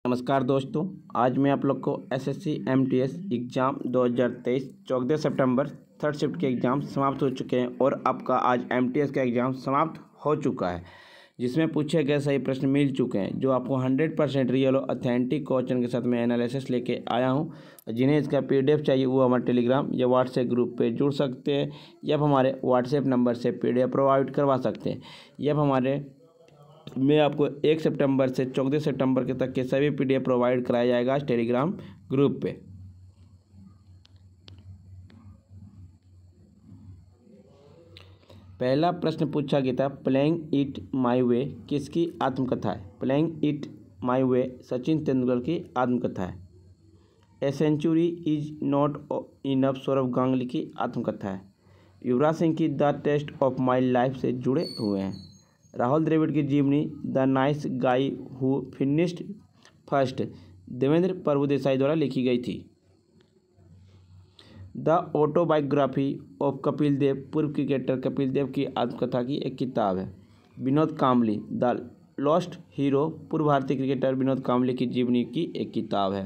नमस्कार दोस्तों, आज मैं आप लोग को एसएससी एमटीएस एग्ज़ाम 2023 14 सितंबर थर्ड शिफ्ट के एग्ज़ाम समाप्त हो चुके हैं और आपका आज एमटीएस का एग्ज़ाम समाप्त हो चुका है, जिसमें पूछे गए सही प्रश्न मिल चुके हैं, जो आपको 100% रियल और ऑथेंटिक क्वेश्चन के साथ मैं एनालिसिस लेके आया हूं। जिन्हें इसका पीडीएफ चाहिए वो हमारे टेलीग्राम या व्हाट्सएप ग्रुप पे जुड़ सकते हैं या हमारे व्हाट्सएप नंबर से पीडीएफ प्रोवाइड करवा सकते हैं या हमारे में आपको 1 सितंबर से 14 सितंबर के तक के सभी पीडीएफ प्रोवाइड कराया जाएगा टेलीग्राम ग्रुप पे। पहला प्रश्न पूछा गया था, प्लेइंग इट माय वे किसकी आत्मकथा है? Playing it my way Sachin Tendulkar की आत्मकथा है। A century is not enough Sourav Ganguly की आत्मकथा है। युवराज सिंह की the test of my life से जुड़े हुए हैं। राहुल द्रविड़ की जीवनी the nice guy who finished first Devendra Prabhudesai द्वारा लिखी गई थी। The autobiography of Kapil Dev पूर्व क्रिकेटर कपिल देव की आत्मकथा की एक किताब है। Vinod Kambli the lost hero पूर्व भारतीय क्रिकेटर विनोद कांबली की जीवनी की एक किताब है।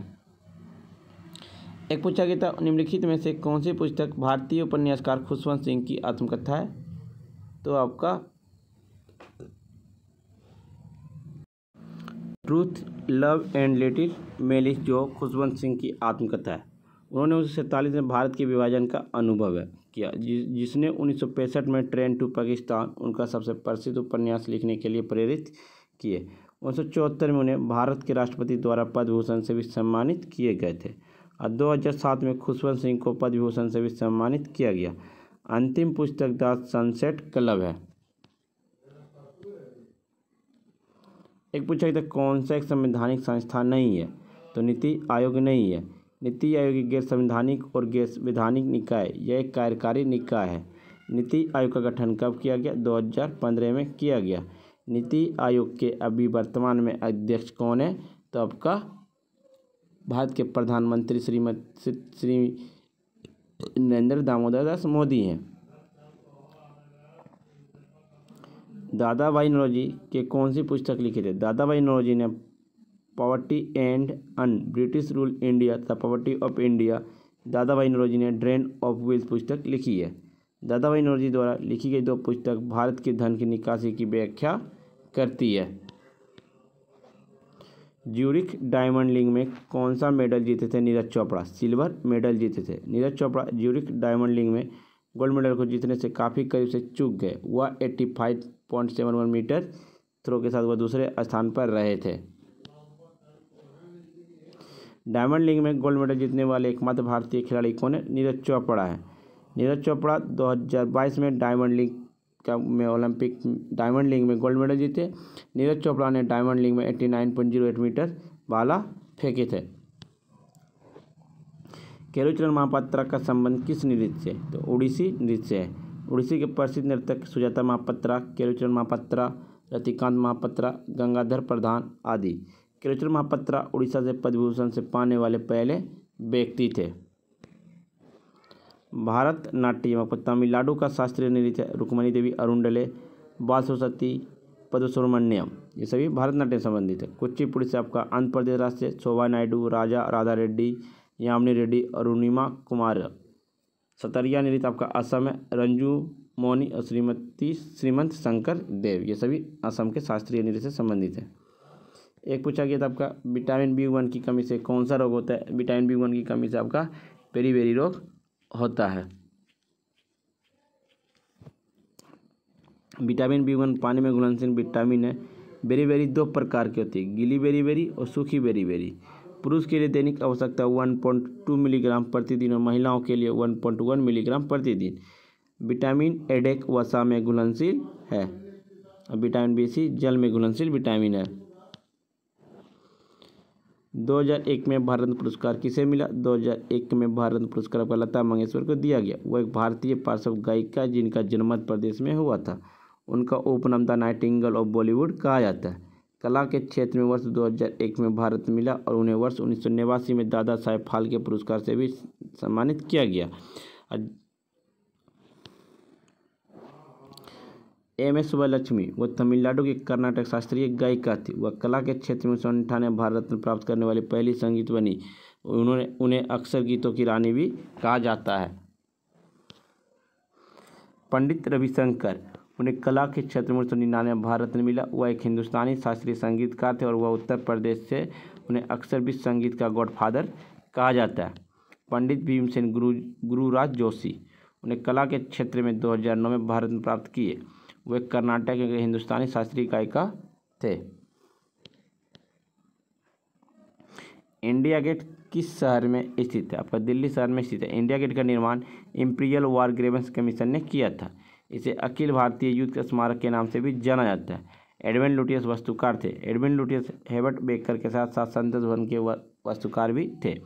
एक पूछा गया था, निम्नलिखित में से कौन सी पुस्तक भारतीय उपन्यासकार खुशवंत सिंह की आत्मकथा है? तो आपका truth love and little malice जो खुशवंत सिंह की आत्मकथा है। उन्होंने 1947 में भारत के विभाजन का अनुभव किया, जिसने 1965 में ट्रेन टू पाकिस्तान उनका सबसे प्रसिद्ध उपन्यास लिखने के लिए प्रेरित किए। 1974 में उन्हें भारत के राष्ट्रपति द्वारा पद्म भूषण से भी सम्मानित किए गए थे और 2007 में खुशवंत सिंह को पद्म भूषण से भी सम्मानित किया गया। अंतिम पुस्तक द सनसेट क्लब है। एक पूछा गया था, कौन सा एक संवैधानिक संस्था नहीं है? तो नीति आयोग नहीं है। नीति आयोग एक गैर संवैधानिक और गैर वैधानिक निकाय, यह एक कार्यकारी निकाय है। नीति आयोग का गठन कब किया गया? 2015 में किया गया। नीति आयोग के अभी वर्तमान में अध्यक्ष कौन है? तो आपका भारत के प्रधानमंत्री श्री नरेंद्र दामोदर दास मोदी हैं। दादा भाई नौरोजी के कौन सी पुस्तक लिखे थे? दादा भाई नौरोजी ने poverty and un British rule India the poverty of India. दादा भाई नौरोजी ने ड्रेन ऑफ वेल्थ पुस्तक लिखी है। दादा भाई नौरोजी द्वारा लिखी गई दो पुस्तक भारत के धन की निकासी की व्याख्या करती है। ज्यूरिख डायमंड लीग में कौन सा मेडल जीते थे नीरज चोपड़ा? सिल्वर मेडल जीते थे। Neeraj Chopra Zurich diamond league में गोल्ड मेडल को जीतने से काफ़ी करीब से चूक गए। वह 85.71 मीटर थ्रो के साथ वह दूसरे स्थान पर रहे थे। डायमंड लीग में गोल्ड मेडल जीतने वाले एकमात्र भारतीय खिलाड़ी कौन है? नीरज चोपड़ा है। नीरज चोपड़ा 2022 में डायमंड लीग में गोल्ड मेडल जीते। नीरज चोपड़ा ने डायमंड लीग में 89.08 मीटर भाला फेंके थे। केलुचरण महापात्रा का संबंध किस नृत्य से? तो ओडिसी नृत्य से है। ओडिसी के प्रसिद्ध नर्तक सुजाता महापात्रा, केलुचरण महापात्रा, रतिकांत महापात्रा, गंगाधर प्रधान आदि। केलुचरण महापात्रा उड़ीसा से पद्म भूषण से पाने वाले पहले व्यक्ति थे। भारत नाट्यम आपको तमिलनाडु का शास्त्रीय नृत्य है। रुक्मणी देवी, अरुण बाल सरस्वती, पद्म सुब्रमण्यम, ये सभी भारतनाट्यम संबंधित है। कुचिपुड़ी से आपका आंध्र प्रदेश राज्य से शोभा नायडू, राजा राधा रेड्डी, यामिनी रेड्डी, अरुणिमा कुमार। सतरिया नृत्य आपका असम है। रंजू मौनी और श्रीमंत शंकर देव, ये सभी असम के शास्त्रीय नृत्य से संबंधित है। एक पूछा गया था आपका, विटामिन B1 की कमी से कौन सा रोग होता है? विटामिन B1 की कमी से आपका पेरीबेरी रोग होता है। विटामिन B1 पानी में घुलनशील विटामिन है। बेरी दो प्रकार की होती है, गीली बेरी और सूखी बेरी। पुरुष के लिए दैनिक आवश्यकता 1.2 मिलीग्राम प्रतिदिन और महिलाओं के लिए 1.1 मिलीग्राम प्रतिदिन। विटामिन एडेक वसा में घुलनशील है। विटामिन B6 जल में घुलनशील विटामिन है। 2001 में भारत रत्न पुरस्कार किसे मिला? 2001 में भारत रत्न पुरस्कार आपका लता मंगेशकर को दिया गया। वो एक भारतीय पार्श्व गायिका जिनका जन्म मध्य प्रदेश में हुआ था। उनका उपनाम द नाइटिंगेल ऑफ बॉलीवुड कहा जाता है। कला के क्षेत्र में वर्ष 2001 में भारत रत्न मिला और उन्हें वर्ष 1989 में दादा साहेब फाल्के पुरस्कार से भी सम्मानित किया गया। एम.एस. सुब्बलक्ष्मी वो तमिलनाडु की कर्नाटक शास्त्रीय गायिका थी। वह कला के क्षेत्र में 1998 भारत रत्न प्राप्त करने वाली पहली संगीत बनी। उन्हें अक्सर गीतों की रानी भी कहा जाता है। पंडित रविशंकर, उन्हें कला के क्षेत्र में 1999 भारत रत्न मिला। वह एक हिंदुस्तानी शास्त्रीय संगीतकार थे और वह उत्तर प्रदेश से। उन्हें अक्सर विश्व संगीत का गॉडफादर कहा जाता है। पंडित भीमसेन गुरुराज जोशी, उन्हें कला के क्षेत्र में 2009 में भारत रत्न प्राप्त किए। वे कर्नाटक के हिंदुस्तानी शास्त्रीय गायिका थे। इंडिया गेट किस शहर में स्थित है? आपका दिल्ली शहर में स्थित है। इंडिया गेट का निर्माण इंपीरियल वार ग्रेवेंस कमीशन ने किया था। इसे अखिल भारतीय युद्ध स्मारक के नाम से भी जाना जाता है। एडविन लुटियस वास्तुकार थे। एडविन लुटियस हेबर्ट बेकर के साथ साथ संसद भवन के वास्तुकार भी थे।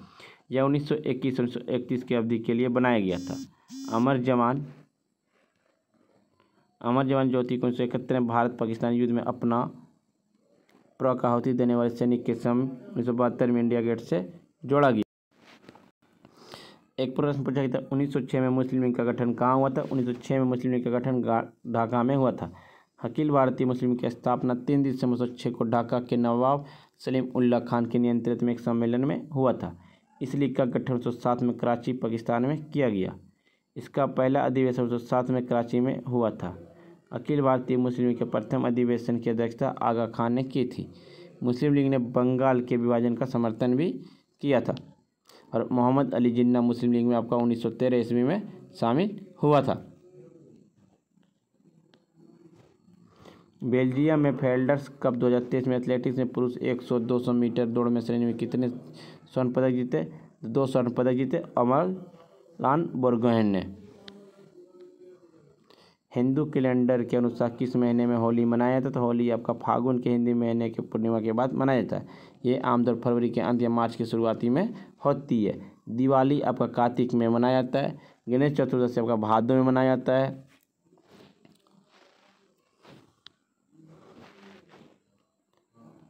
यह 1921-1931 की अवधि के लिए बनाया गया था। अमर जवान ज्योति को 1971 में भारत पाकिस्तान युद्ध में अपना प्राण की आहुति देने वाले सैनिक के समय 1972 में इंडिया गेट से जोड़ा गया। एक प्रश्न पूछा गया था 1906 में मुस्लिम लीग का गठन कहाँ हुआ था? 1906 में मुस्लिम लीग का गठन ढाका में हुआ था। अखिल भारतीय मुस्लिम लीग की स्थापना 3 दिसंबर 1906 को ढाका के नवाब सलीम उल्लाह खान के नेतृत्व में एक सम्मेलन में हुआ था। इस लीग का गठन 1907 में कराची पाकिस्तान में किया गया। इसका पहला अधिवेशन 1907 में कराची में हुआ था। अखिल भारतीय मुस्लिम लीग के प्रथम अधिवेशन की अध्यक्षता आगा खान ने की थी। मुस्लिम लीग ने बंगाल के विभाजन का समर्थन भी किया था। और मोहम्मद अली जिन्ना मुस्लिम लीग में आपका 1913 ईस्वी में शामिल हुआ था। बेल्जियम में फेल्डर्स कप 2023 में एथलेटिक्स में पुरुष 100-200 मीटर दौड़ में श्रेणी में कितने स्वर्ण पदक जीते? 2 स्वर्ण पदक जीते अमरलान बोर्गोहेन ने। हिंदू कैलेंडर के अनुसार किस महीने में होली मनाया जाता है? तो होली आपका फागुन के हिंदी महीने के पूर्णिमा के बाद मनाया जाता है। ये आमतौर फरवरी के अंत या मार्च की शुरुआती में होती है। दिवाली आपका कार्तिक में मनाया जाता है। गणेश चतुर्दशी आपका भादों में मनाया जाता है।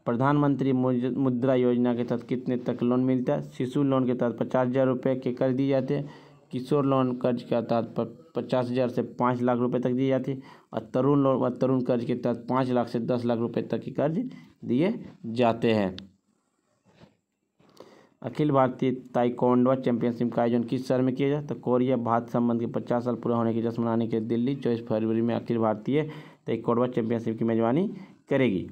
प्रधानमंत्री मुद्रा योजना के तहत कितने तक लोन मिलता है? शिशु लोन के तहत 50,000 रुपये के कर्ज दिए जाते हैं। किशोर लोन कर्ज के तहत 50,000 से 5 लाख रुपए तक दी जाती है। और तरुण लोन व तरुण कर्ज के तहत 5 लाख से 10 लाख रुपए तक के कर्ज दिए जाते हैं। अखिल भारतीय ताइक्वांडो चैंपियनशिप का आयोजन किस शहर में किया जाए? तो कोरिया भारत संबंध के 50 साल पूरा होने की जश्न मनाने के दिल्ली 24 फरवरी में अखिल भारतीय ताइक्वांडो चैंपियनशिप की मेजबानी करेगी।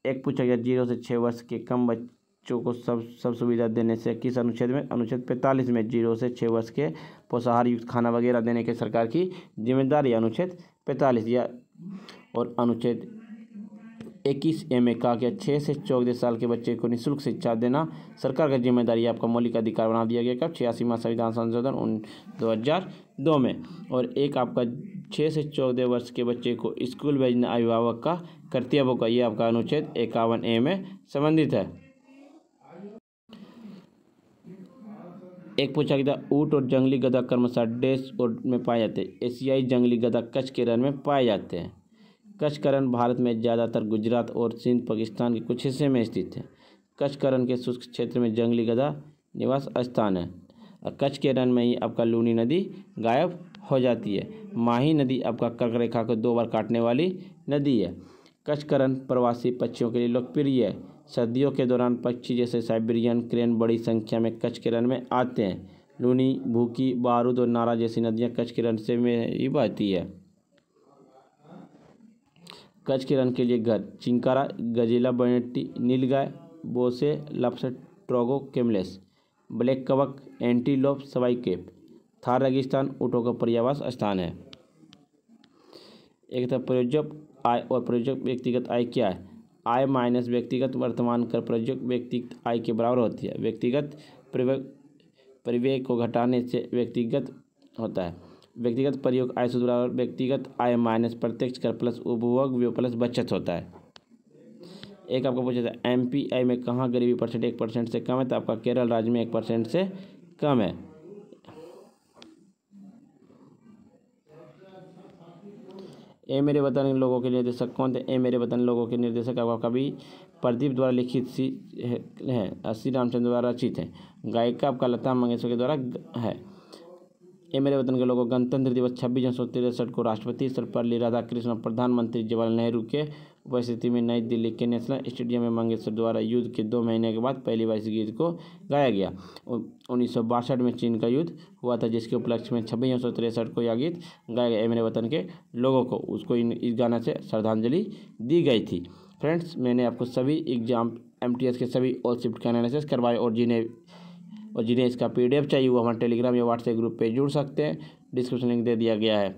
एक पूछा गया 0 से 6 वर्ष के कम बच्चों को सब सुविधा देने से किस अनुच्छेद में? अनुच्छेद 45 में 0 से 6 वर्ष के पोषाहार युक्त खाना वगैरह देने के सरकार की जिम्मेदारी। अनुच्छेद 45 या और अनुच्छेद 21A में कहा गया 6 से 14 साल के बच्चे को निःशुल्क शिक्षा देना सरकार की जिम्मेदारी। आपका मौलिक अधिकार बना दिया गया कब? 86वां संविधान संशोधन 2002 में। और एक आपका 6 से 14 वर्ष के बच्चे को स्कूल भेजना अभिभावक का कर्तव्य होगा। ये आपका अनुच्छेद 51A में संबंधित है। एक पूछा गया ऊंट और जंगली गधा क्रमशः देश और में पाए जाते हैं। एशियाई जंगली गधा कच्छ के रण में पाए जाते हैं। कच्छ का रण भारत में ज़्यादातर गुजरात और सिंध पाकिस्तान के कुछ हिस्से में स्थित है। कच्छ का रण के शुष्क क्षेत्र में जंगली गधा निवास स्थान है। और कच्छ के रण में ही आपका लूनी नदी गायब हो जाती है। माही नदी आपका कर्क रेखा को 2 बार काटने वाली नदी है। कच्छ का रण प्रवासी पक्षियों के लिए लोकप्रिय है। सर्दियों के दौरान पक्षी जैसे साइबेरियन क्रेन बड़ी संख्या में कच्छ के रण में आते हैं। लूनी, भूकी, बारूद और नारा जैसी नदियाँ कच्छ के रण से में ही बहती है। कच्छ के रण के लिए घर चिंकारा, गजेला बनेटी, नीलगाय, बोसे, लप्स, ट्रोगो, कैमलेस, ब्लैक कवक, एंटीलोप, सवाई केप, थार रेगिस्तान ऊँटों का पर्यावास स्थान है। एक था प्रयोजक आय और प्रयोजक व्यक्तिगत आय क्या है? आय माइनस व्यक्तिगत वर्तमान कर प्रयोजक व्यक्तिगत आय के बराबर होती है। व्यक्तिगत परिव्यय को घटाने से व्यक्तिगत होता है। व्यक्तिगत प्रयोग आय सूत्र बराबर व्यक्तिगत आय माइनस प्रत्यक्ष कर प्लस उपभोग व्यय प्लस बचत होता है। एक आपका पूछा था MPI में कहाँ गरीबी परसेंट 1% से कम है? तो आपका केरल राज्य में 1% से कम है। ए मेरे वतन लोगों के निर्देशक कौन थे? ए मेरे वतन लोगों के निर्देशक आपका कवि प्रदीप द्वारा लिखित है। श्री रामचंद्र द्वारा रचित है। गायिका आपका लता मंगेशकर के द्वारा है। ये मेरे वतन के लोगों, गणतंत्र दिवस 26 जनवरी 1963 को राष्ट्रपति सर्वपल्ली राधाकृष्णन और प्रधानमंत्री जवाहरलाल नेहरू के उपस्थिति में नई दिल्ली के नेशनल स्टेडियम में मंगेशकर द्वारा युद्ध के 2 महीने के बाद पहली बार इस गीत को गाया गया। 1962 में चीन का युद्ध हुआ था, जिसके उपलक्ष्य में 26 जनवरी 1963 को यह गीत गाया गया। मेरे वतन के लोगों को उसको इस गाने से श्रद्धांजलि दी गई थी। फ्रेंड्स, मैंने आपको सभी एग्जाम MTS के सभी ऑल शिफ्ट का एनालिसिस करवाए, और जिन्हें इसका PDF चाहिए वो हमारे टेलीग्राम या व्हाट्सएप ग्रुप पे जुड़ सकते हैं। डिस्क्रिप्शन लिंक दे दिया गया है।